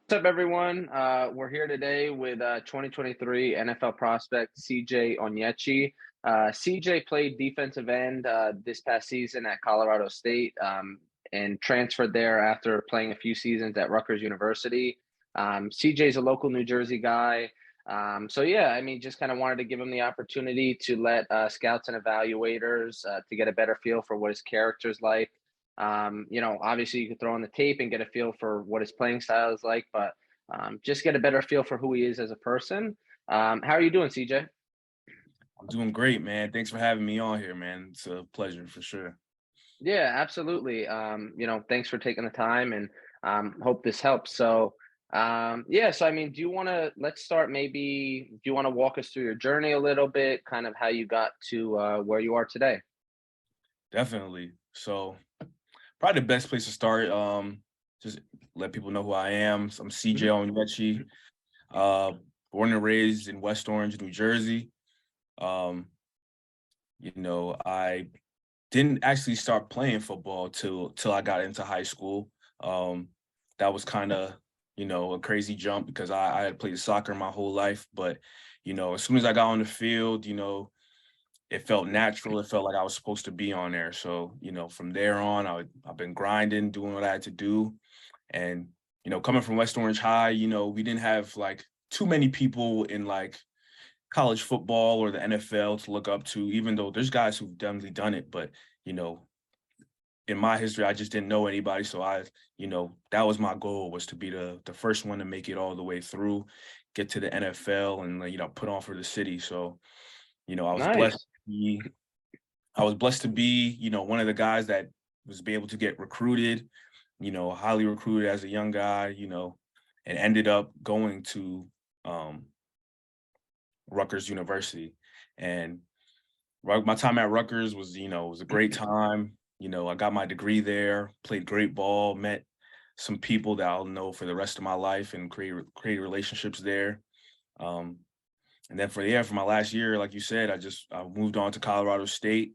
What's up, everyone? We're here today with 2023 NFL prospect CJ Onyechi. CJ played defensive end this past season at Colorado State and transferred there after playing a few seasons at Rutgers University. CJ is a local New Jersey guy. Yeah, I mean, just kind of wanted to give him the opportunity to let scouts and evaluators to get a better feel for what his character's like. Obviously you could throw on the tape and get a feel for what his playing style is like, but just get a better feel for who he is as a person. How are you doing, CJ? I'm doing great, man. Thanks for having me on here, man. It's a pleasure for sure. Yeah, absolutely. Thanks for taking the time and hope this helps. So I mean, do you want to let's start maybe, do you want to walk us through your journey a little bit, kind of how you got to where you are today? Definitely. So probably the best place to start, just let people know who I am. So I'm CJ Mhm. Onyechi, uh, born and raised in West Orange, New Jersey. Um, I didn't actually start playing football till I got into high school. Um, that was kind of, a crazy jump because I had played soccer my whole life. But, as soon as I got on the field, it felt natural. It felt like I was supposed to be on there. So, from there on, I've been grinding, doing what I had to do. And, coming from West Orange High, we didn't have like too many people in like college football or the NFL to look up to, even though there's guys who've definitely done it. But, you know, in my history, I just didn't know anybody. So that was my goal, was to be the first one to make it all the way through, get to the NFL and, put on for the city. So, I was blessed Nice. to be I was blessed to be, one of the guys that was be able to get recruited, highly recruited as a young guy, and ended up going to um, Rutgers University. And my time at Rutgers was a great time. I got my degree there, played great ball, met some people that I'll know for the rest of my life and create relationships there. Um, and then for my last year, like you said, I moved on to Colorado State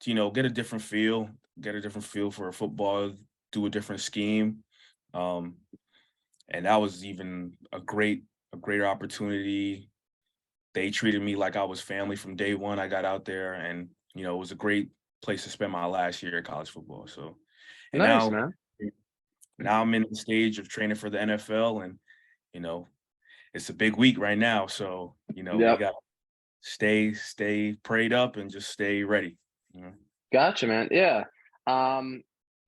to, get a different feel for football, do a different scheme. Um, and that was even a greater opportunity. They treated me like I was family from day one I got out there, and it was a great place to spend my last year at college football. So, and Nice, now man. now I'm in the stage of training for the NFL, and you know it's a big week right now. So we Yep. got stay prayed up and just stay ready. You know? Gotcha, man. Yeah. Um,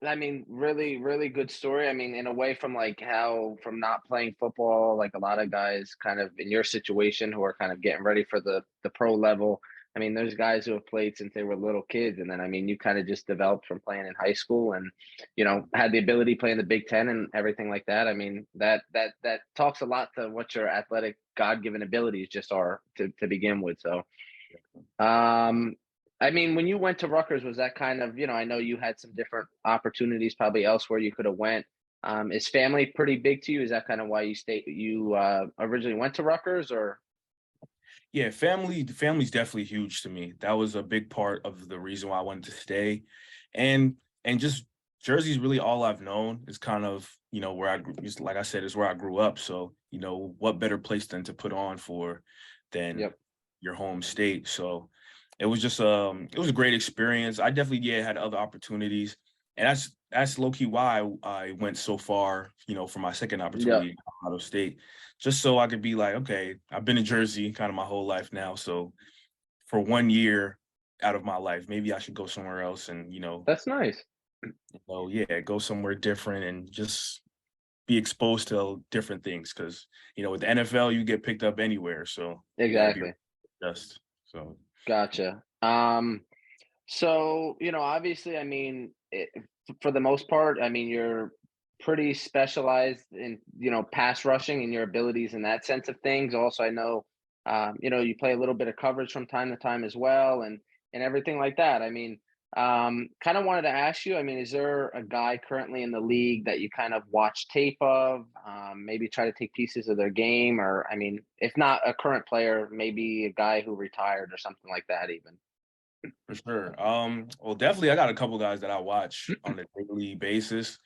I mean, really, really good story. I mean, in a way, from like how from not playing football, like a lot of guys kind of in your situation who are kind of getting ready for the pro level. I mean, there's guys who have played since they were little kids, and then I mean, you kind of just developed from playing in high school, and had the ability to play in the Big Ten and everything like that. I mean, that talks a lot to what your athletic God given abilities just are to begin with. Um, I mean, when you went to Rutgers, was that kind of, I know you had some different opportunities probably elsewhere you could have went. Is family pretty big to you? Is that kind of why you originally went to Rutgers or? Yeah, family's definitely huge to me. That was a big part of the reason why I wanted to stay, and just Jersey's really all I've known. Is kind of where like I said, is where I grew up. So what better place than to put on for than Yep. your home state. So it was a great experience. I definitely had other opportunities, and that's low key why I went so far. For my second Yep. opportunity in Colorado State, just so I could be like, okay, I've been in Jersey kind of my whole life now. So for 1 year out of my life, maybe I should go somewhere else and, That's nice. yeah, go somewhere different and just be exposed to different things. Cause, with the NFL, you get picked up anywhere. So you got to be Exactly. just so. Gotcha. Obviously, I mean, for the most part, I mean, you're pretty specialized in, pass rushing and your abilities in that sense of things. Also, I know, you play a little bit of coverage from time to time as well, and everything like that. I mean, kind of wanted to ask you. I mean, is there a guy currently in the league that you kind of watch tape of? Maybe try to take pieces of their game, or I mean, if not a current player, maybe a guy who retired or something like that, even. For sure. Well, definitely, I got a couple guys that I watch on a daily basis.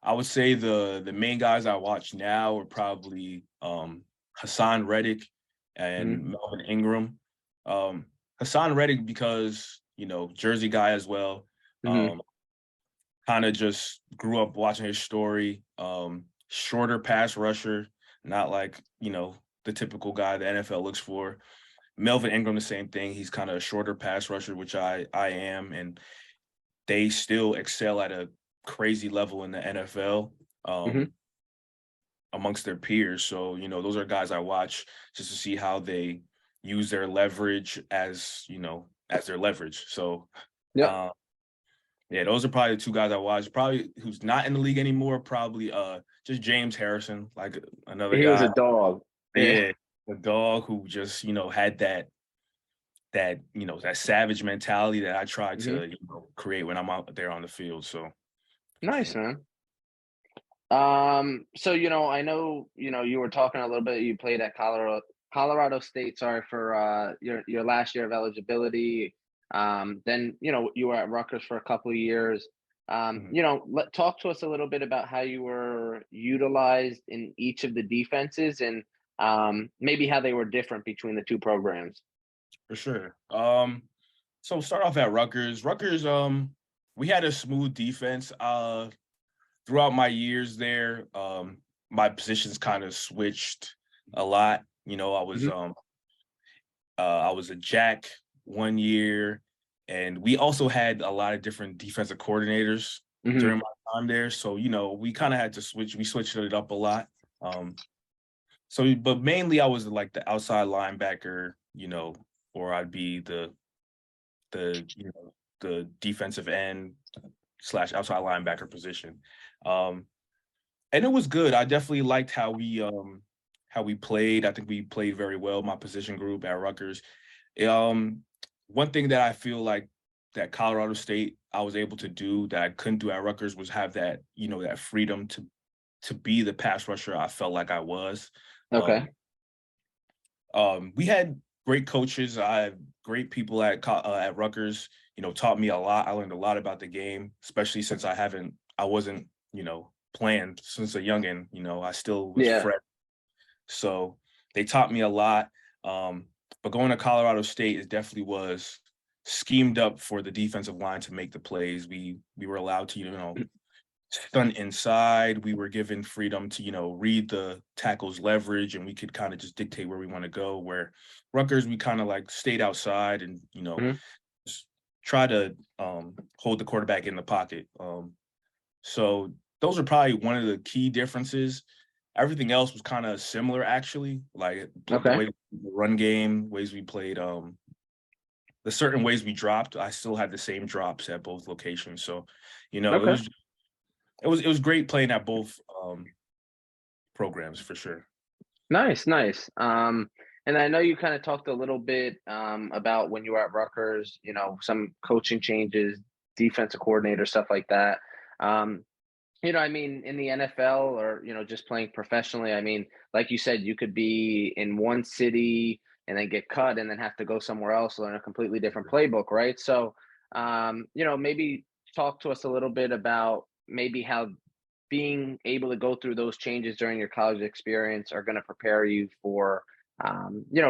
I would say the main guys I watch now are probably Hassan Reddick Mhm, and Melvin Ingram. Hassan Reddick because Jersey guy as well. mhm, Um, Kind of just grew up watching his story. Shorter pass rusher, not like the typical guy the NFL looks for. Melvin Ingram, the same thing. He's kind of a shorter pass rusher, which I am, and they still excel at a crazy level in the NFL mhm. amongst their peers. So, those are guys I watch just to see how they use their leverage as their leverage. So, Yep. uh, yeah, those are probably the two guys I watch. Probably who's not in the league anymore, probably just James Harrison, like another He was guy. a dog. Yeah. Yeah, a dog who just, had that savage mentality that I try Mhm. to, create when I'm out there on the field. So for Nice, sure. man. So I know, you were talking a little bit, you played at Colorado State, sorry, for your last year of eligibility. Then, you were at Rutgers for a couple of years. Mhm. Talk to us a little bit about how you were utilized in each of the defenses and maybe how they were different between the two programs. For sure. So start off at Rutgers. Rutgers, we had a smooth defense. Throughout my years there, my positions kind of switched a lot. Hmm. I was a jack one year, and we also had a lot of different defensive coordinators Hmm. during my time there. So, we kind of had to switch. We switched it up a lot. But mainly I was like the outside linebacker, or I'd be the defensive end slash outside linebacker position. Um, and it was good. I definitely liked how we played. I think we played very well, my position group at Rutgers. Um, One thing that I feel like that Colorado State I was able to do that I couldn't do at Rutgers was have that freedom to be the pass rusher I felt like I was. Okay. Um, we had great coaches. I had great people at Rutgers. Taught me a lot. I learned a lot about the game, especially since I wasn't playing since a youngin. I still was Yeah. fresh, so they taught me a lot. But going to Colorado State, it definitely was schemed up for the defensive line to make the plays. We were allowed to stunt inside. We were given freedom to, read the tackle's leverage, and we could kind of just dictate where we want to go. Where Rutgers, we kind of like stayed outside and, Hmm. just try to hold the quarterback in the pocket. So those are probably one of the key differences. Everything else was kind of similar, actually. Like the Okay. way the run game, ways we played, the certain ways we dropped. I still had the same drops at both locations. So, it Okay. was it was great playing at both programs for sure. Nice, nice. And I know you kind of talked a little bit about when you were at Rutgers, some coaching changes, defensive coordinator, stuff like that. Um, I mean, in the NFL or, just playing professionally, I mean, like you said, you could be in one city and then get cut and then have to go somewhere else, learn a completely different playbook, right? So, maybe talk to us a little bit about maybe how being able to go through those changes during your college experience are going to prepare you for,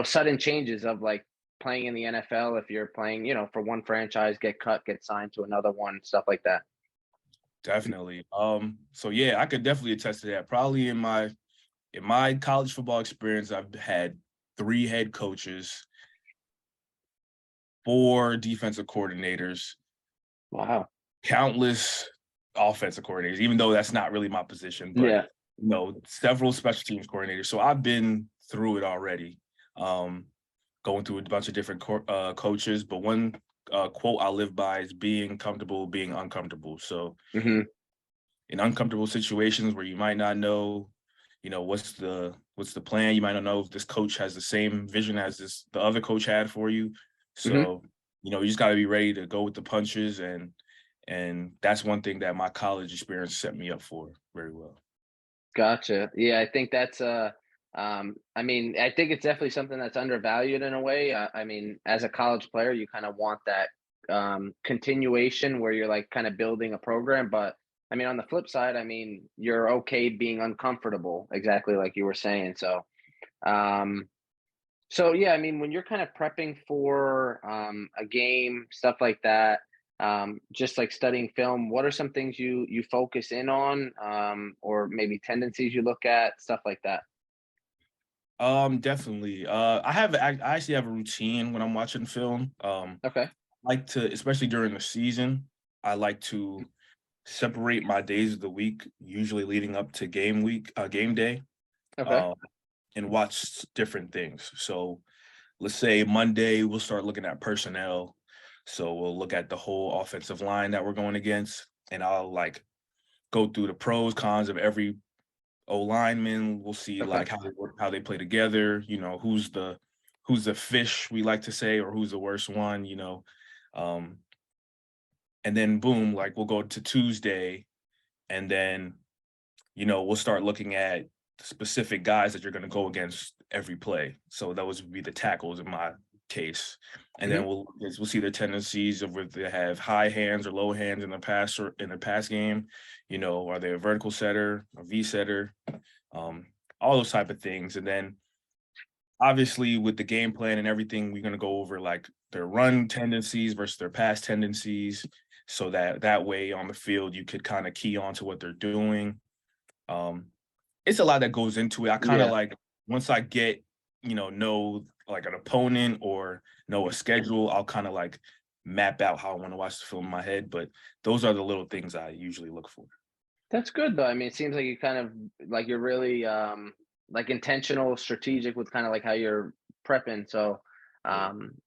sudden changes of like playing in the NFL. If you're playing, for one franchise, get cut, get signed to another one, stuff like that. Definitely. So yeah, I could definitely attest to that. Probably in my college football experience, I've had 3 head coaches, 4 defensive coordinators, Wow. countless offensive coordinators, even though that's not really my position, but Yeah. several special teams coordinators. So I've been through it already. Um, Going through a bunch of different coaches, but one quote I live by is being comfortable being uncomfortable. So Hmm. in uncomfortable situations where you might not know, what's the plan, you might not know if this coach has the same vision as the other coach had for you. Hmm. So, you just got to be ready to go with the punches, and that's one thing that my college experience set me up for very well. Gotcha. Yeah, I think that's I mean, I think it's definitely something that's undervalued in a way. I mean, as a college player, you kind of want that continuation where you're like kind of building a program, but I mean, on the flip side, I mean, you're okay being uncomfortable, exactly like you were saying. Um, so yeah, I mean, when you're kind of prepping for a game, stuff like that, just like studying film, what are some things you focus in on, or maybe tendencies you look at, stuff like that? Definitely. I actually have a routine when I'm watching film. Okay. Like to, especially during the season, I like to separate my days of the week, usually leading up to game day, Okay. um, and watch different things. So let's say Monday, we'll start looking at personnel. So we'll look at the whole offensive line that we're going against, and I'll like go through the pros, cons of every O lineman. We'll see Okay. like how they work, how they play together. You know, who's the fish we like to say, or who's the worst one. Um, and then boom, like we'll go to Tuesday, and then we'll start looking at specific guys that you're going to go against every play. So those would be the tackles in my case, and then Hmm. we'll see their tendencies of whether they have high hands or low hands in the pass or in the pass game. Are they a vertical setter, a V setter, um, all those type of things, and then obviously with the game plan and everything, we're going to go over like their run tendencies versus their pass tendencies, so that way on the field you could kind of key on to what they're doing. um, it's a lot that goes into it. I kind of Yeah. like once I get, know like an opponent or know a schedule, I'll kind of like map out how I want to watch the film in my head. But those are the little things I usually look for. That's good though. I mean, it seems like you kind of like you're really like intentional, strategic with kind of like how you're prepping. Yeah. Um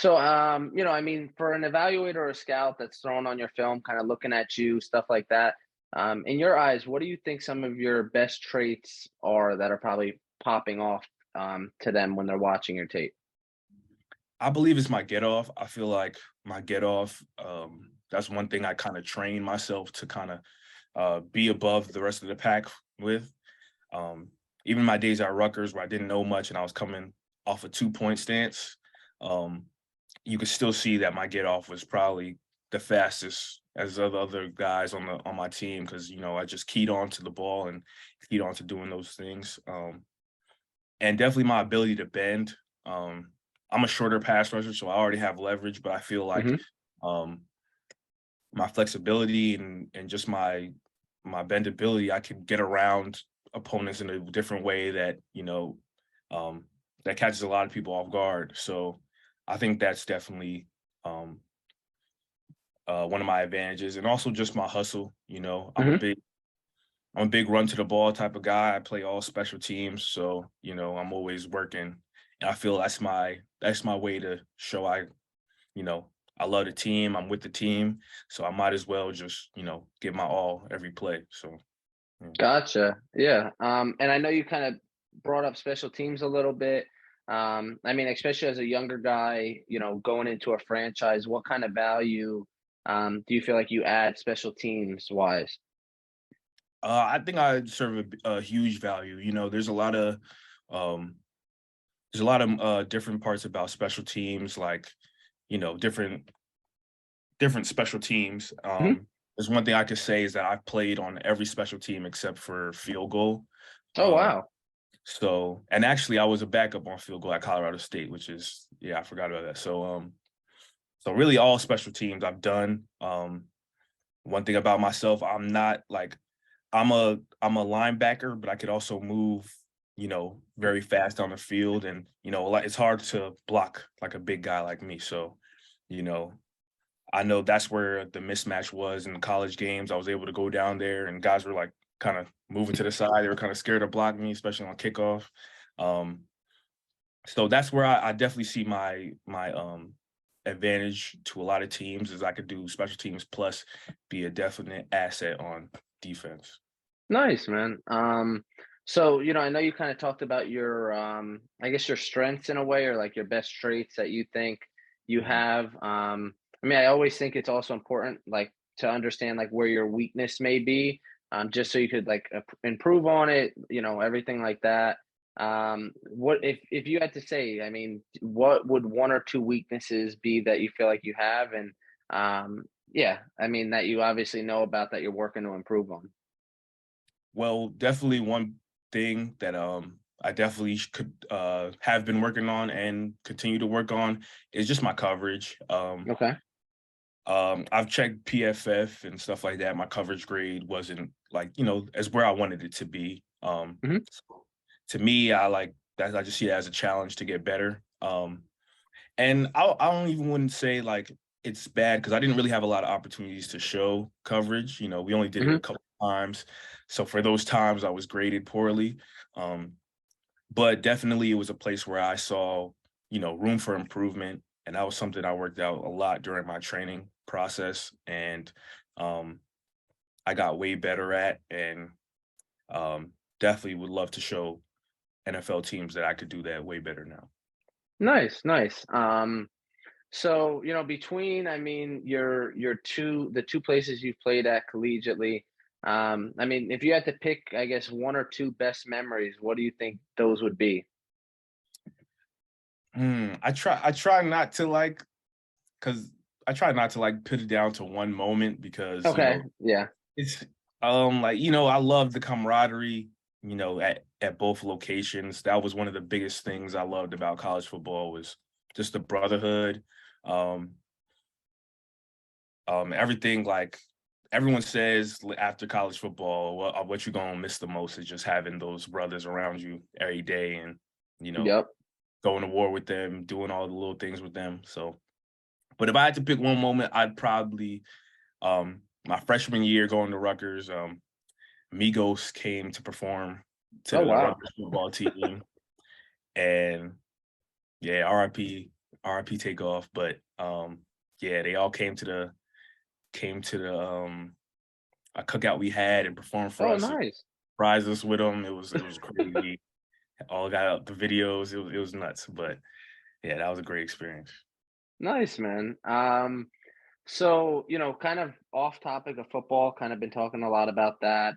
I mean, for an evaluator or a scout that's thrown on your film, kind of looking at you, stuff like that, in your eyes, what do you think some of your best traits are that are probably popping off to them when they're watching your tape? I believe it's my get off. I feel like my get off, that's one thing I kind of train myself to kind of be above the rest of the pack with. Um, Even my days at Rutgers where I didn't know much and I was coming off a 2-point stance, um, you could still see that my get off was probably the fastest as the other guys on my team because I just keyed on to the ball and keyed on to doing those things. And definitely my ability to bend. I'm a shorter pass rusher, so I already have leverage, but I feel like Hmm. um, my flexibility and just my bendability, I can get around opponents in a different way that um, that catches a lot of people off guard. So I think that's definitely um, one of my advantages, and also just my hustle. Hmm. I'm a big run to the ball type of guy. I play all special teams, so I'm always working, and I feel that's my way to show you know I love the team. I'm with the team, so I might as well just give my all every play. So yeah. Gotcha. Yeah. And I know you kind of brought up special teams a little bit. I mean, especially as a younger guy, going into a franchise, what kind of value do you feel like you add special teams wise? I think I serve a huge value. Um, there's a lot of different parts about special teams, like different special teams. Hmm. There's one thing I could say is that I've played on every special team except for field goal. Oh, Um, wow. and actually, I was a backup on field goal at Colorado State, which is yeah, I forgot about that. So really, all special teams I've done. One thing about myself, I'm not like I'm a linebacker, but I could also move, very fast on the field, and like it's hard to block like a big guy like me. So, you know, I know that's where the mismatch was in the college games. I was able to go down there, and guys were like kind of moving to the side. They were kind of scared to block me, especially on kickoff. Um, so that's where I definitely see my advantage to a lot of teams is I could do special teams plus be a definite asset on defense. Nice, man. So, I know you kind of talked about your, I guess your strengths in a way, or like your best traits that you think you Mhm. have. I mean, I always think it's also important, like, to understand like where your weakness may be, just so you could like improve on it, everything like that. What if you had to say, I mean, what would one or two weaknesses be that you feel like you have, and Yeah, I mean, that you obviously know about that you're working to improve on. Well, definitely one thing that I definitely could have been working on and continue to work on is just my coverage. Okay. I've checked PFF and stuff like that. My coverage grade wasn't like, as where I wanted it to be. Mhm. To me, I like that. I just see it as a challenge to get better. And I don't even wouldn't say like it's bad because I didn't really have a lot of opportunities to show coverage. We only did it a Mhm. couple times. So for those times I was graded poorly. Um, but definitely it was a place where I saw, room for improvement. And that was something I worked out a lot during my training process. And um, I got way better at and definitely would love to show NFL teams that I could do that way better now. Nice, nice. So, between, I mean, the two places you've played at collegiately, I mean, if you had to pick, I guess, one or two best memories, what do you think those would be? I try not to like because I try not to like put it down to one moment because Okay. Yeah. it's like I love the camaraderie at both locations. That was one of the biggest things I loved about college football was just the brotherhood. Um, everything like everyone says after college football, what you gonna miss the most is just having those brothers around you every day and you know Yep. going to war with them, doing all the little things with them. So, but if I had to pick one moment, I'd probably my freshman year going to Rutgers. Migos came to perform to Oh, the wow. Rutgers football team, and yeah, RIP takeoff. But yeah, they all came to the a cookout we had and performed for Oh, us, nice. surprised us with them. It was crazy. All got out the videos. It was nuts. But yeah, that was a great experience. Nice, man. So, kind of off topic of football, kind of been talking a lot about that.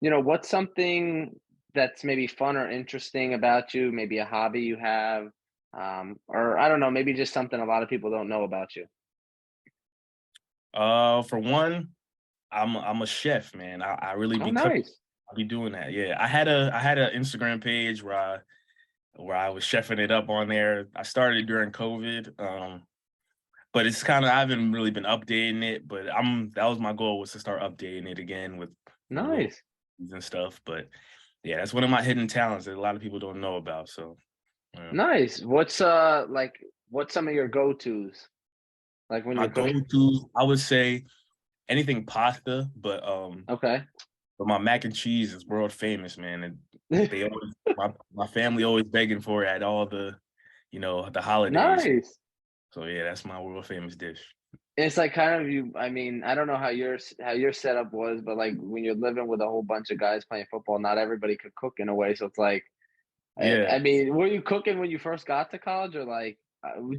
What's something that's maybe fun or interesting about you, maybe a hobby you have, or I don't know, maybe just something a lot of people don't know about you? For one, I'm a chef, man. I really Oh, be cooking. nice. I be doing that. Yeah, I had an Instagram page where I was chefing it up on there. I started during COVID, but it's kind of I haven't really been updating it. But that was my goal was to start updating it again with little Nice. and stuff. But yeah, that's one of my hidden talents that a lot of people don't know about. So Nice. What's some of your go-tos? Like when my you're cooking? go-to, I would say anything pasta, Okay. but my mac and cheese is world famous, man. And they always my family always begging for it at all the holidays. Nice. So yeah, that's my world famous dish. It's like kind of I mean, I don't know how your setup was, but like when you're living with a whole bunch of guys playing football, not everybody could cook in a way. So it's like, Yeah. I mean, were you cooking when you first got to college, or like,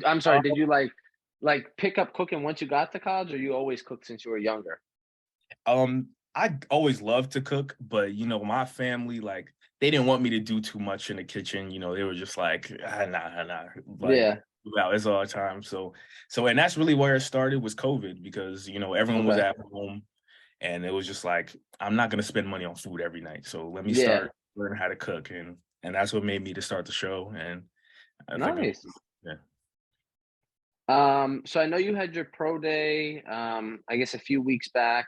I'm sorry, did you like pick up cooking once you got to college, or you always cooked since you were younger? I always loved to cook, but my family like they didn't want me to do too much in the kitchen. They were just like, nah, like Yeah. wow, it's all the time. So, and that's really where it started was COVID because everyone was Okay. at home, and it was just like I'm not gonna spend money on food every night. So let me Yeah. start learning how to cook, and that's what made me to start the show. And I think Nice. yeah. So I know you had your pro day, I guess a few weeks back.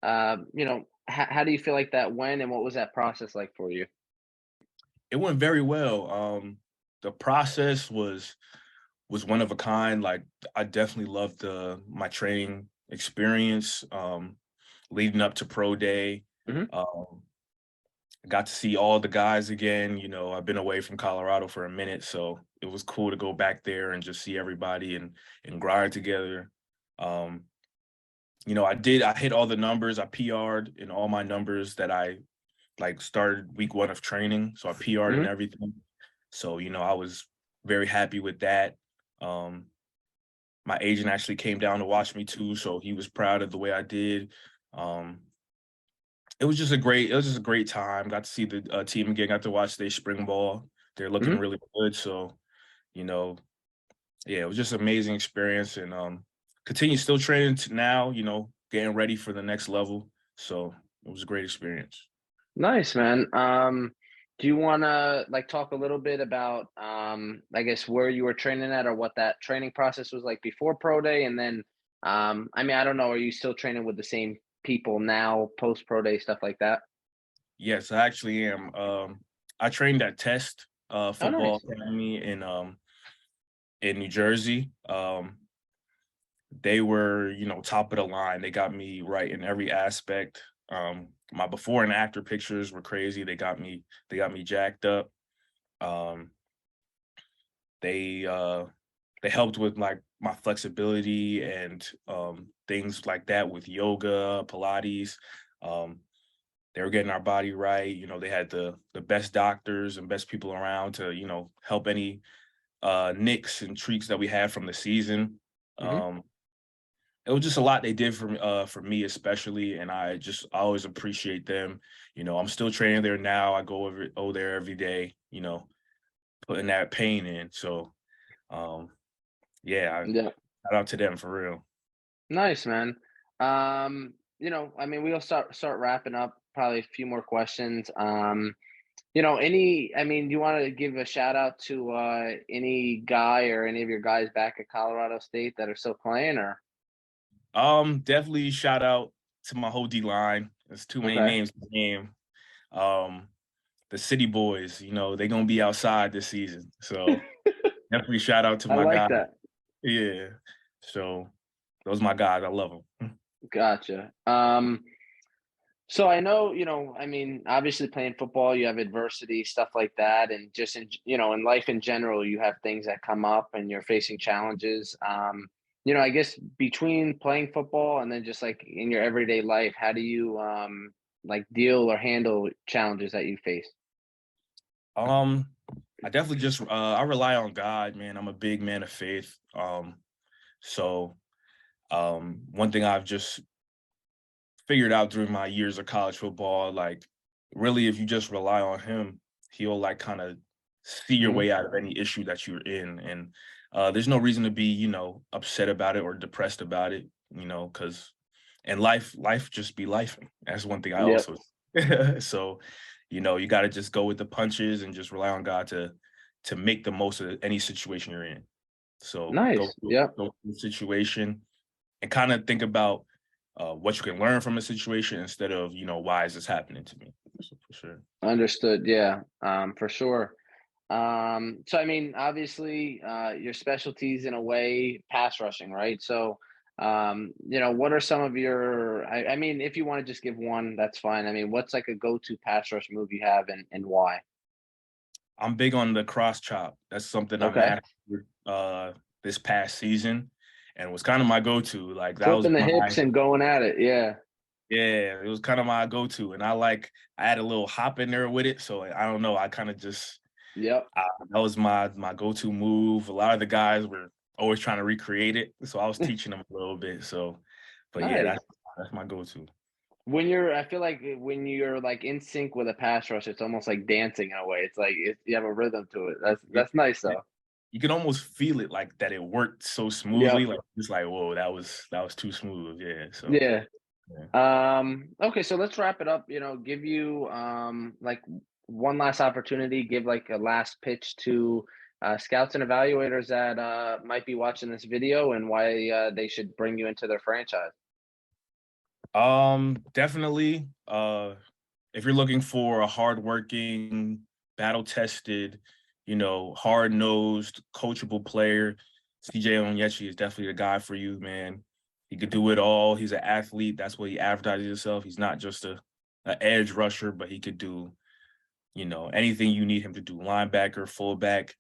How do you feel like that went, and what was that process like for you? It went very well. The process was one of a kind. Like I definitely loved my training experience leading up to pro day. Hmm. Um, I got to see all the guys again. I've been away from Colorado for a minute, so it was cool to go back there and just see everybody and grind together. Um, I hit all the numbers. I PR'd in all my numbers that I like started week one of training. So I PR'd and Hmm. everything. So, I was very happy with that. Um, my agent actually came down to watch me too, so he was proud of the way I did. Um, it was just a great time. Got to see the team again. Got to watch their spring ball. They're looking Hmm. really good. So, you know, yeah, it was just an amazing experience, and continue still training to now, getting ready for the next level. So it was a great experience. Nice, man. Do you wanna, like, talk a little bit about, I guess, where you were training at or what that training process was like before pro day? And then, I mean, I don't know, are you still training with the same people now, post pro day, stuff like that? Yes, I actually am. I trained at Test Oh, Football nice. Academy in New Jersey. They were, top of the line. They got me right in every aspect. My before and after pictures were crazy. They got me jacked up. Um, they helped with like my flexibility and things like that with yoga, Pilates. Um, they were getting our body right. They had the best doctors and best people around to, help any nicks and treats that we had from the season. Mhm. Um, it was just a lot they did for me especially, and I always appreciate them. I'm still training there now. I go there every day, putting that pain in. So um yeah, Yeah. shout out to them for real. Nice, man. I mean, we'll start wrapping up, probably a few more questions. I mean, do you want to give a shout out to any guy or any of your guys back at Colorado State that are still playing or Definitely shout out to my whole D line. There's too many okay. names to name. Um, the City Boys, they're gonna be outside this season. So definitely shout out to I my like guy. that. Yeah. So those my guys. I love them. Gotcha. So I know, I mean, obviously playing football, you have adversity, stuff like that, and just in life in general, you have things that come up and you're facing challenges. I guess between playing football and then just like in your everyday life, how do you like deal or handle challenges that you face? Um, I definitely just I rely on God, man. I'm a big man of faith. So one thing I've just figured out during my years of college football, like really if you just rely on him, he'll like kind of see your Hmm. way out of any issue that you're in. And there's no reason to be, upset about it or depressed about it, because and life just be life. That's one thing I Yep. also so, you gotta just go with the punches and just rely on God to make the most of any situation you're in. So Nice. Yep. go through the situation and kind of think about what you can learn from a situation instead of why is this happening to me. So for sure. Understood. Yeah. For sure. So I mean, obviously, your specialties in a way, pass rushing, right? So, what are some of your? I mean, if you want to just give one, that's fine. I mean, what's like a go-to pass rush move you have, and why? I'm big on the cross chop. That's something I Okay, mastered this past season, and was kind of my go-to. Like that was flipping the my hips and going at it. Yeah. yeah, it was kind of my go-to, and I had a little hop in there with it. So I don't know. I kind of just Yep. that was my go-to move. A lot of the guys were always trying to recreate it, so I was teaching them a little bit. So, but yeah, Nice. that's my go-to. I feel like when you're like in sync with a pass rush, it's almost like dancing in a way. It's like you have a rhythm to it. Yeah, That's nice yeah. though. You can almost feel it like that it worked so Yep. smoothly, like, it's like, "Whoa, that was too smooth." Yeah, so, Yeah. yeah. Okay, so let's wrap it up. Give you like one last opportunity, give like a last pitch to scouts and evaluators that might be watching this video and why they should bring you into their franchise. Definitely, if you're looking for a hardworking, battle-tested, hard-nosed, coachable player, CJ Onyechi is definitely the guy for you, man. He could do it all. He's an athlete. That's what he advertises himself. He's not just a edge rusher, but he could do, anything you need him to do. Linebacker, fullback,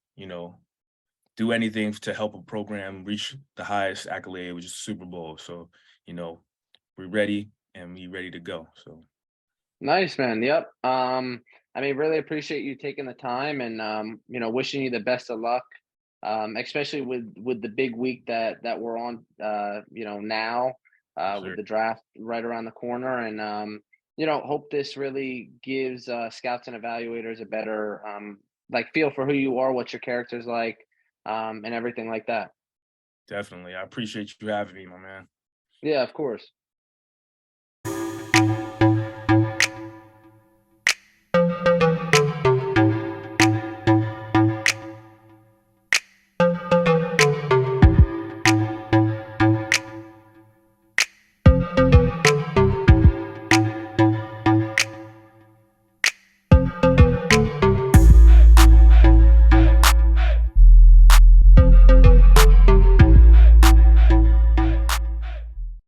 do anything to help a program reach the highest accolade, which is Super Bowl. So, you know, we're ready and we ready to go. So Nice, man. Yep. I mean, really appreciate you taking the time and wishing you the best of luck. Especially with the big week that we're on now, for with sure. the draft right around the corner and hope this really gives scouts and evaluators a better like feel for who you are, what your character's like, and everything like that. Definitely. I appreciate you having me, my man. Yeah, of course.